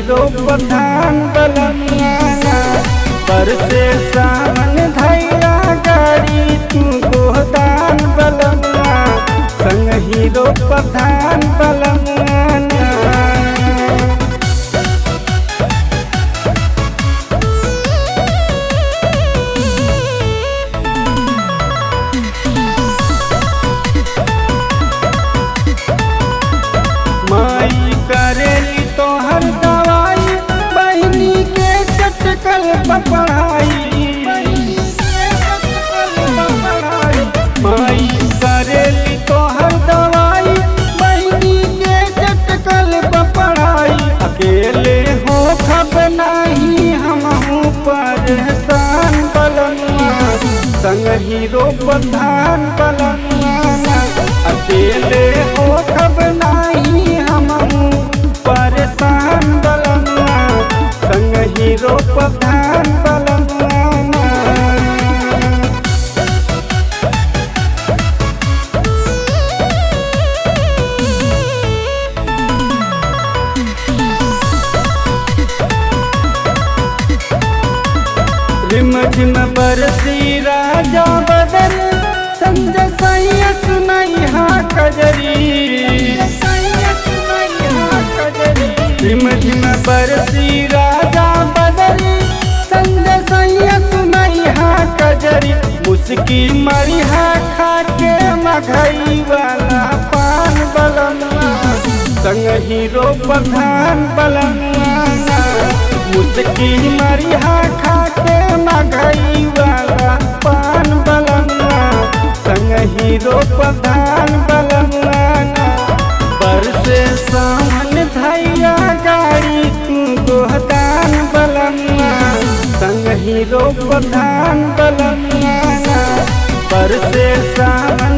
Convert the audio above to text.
Hero प्रधान बलमियाना बरसे सावन धैया गाड़ी तू गोदान बलमिया संग हीरो प्रधान बलमियाना। माई करेली तोहर दवाई बहनी के चटकल पढ़ाई। माई करेली तोहर दवाई बहनी के चटकल पढ़ाई। अकेले हो खब नहीं हमहू परेशान बलमिया संग हीरो प्रधान बलमियाना। अकेले हो खब नहीं हमहू परेशान बलमिया संग हीरो प्रधान बलमियाना। रिम झिम बरसी राजा बदर संजय सैया सुनैहा कजरी। रिम झिम बरसी राजा बदरी संजय सैया सुनैहा कजरी। मुस्की मरिहा खाके मघई वाला पान बलमिया संग हीरो प्रधान बलमियाना। मुस्की मरिहा खाके मघई वाला पान बलमिया संग हीरो प्रधान बलमियाना। बरसे सावन धैया गाड़ी तू गोदान बलमिया संग हीरो प्रधान बलमियाना। बरसे सावन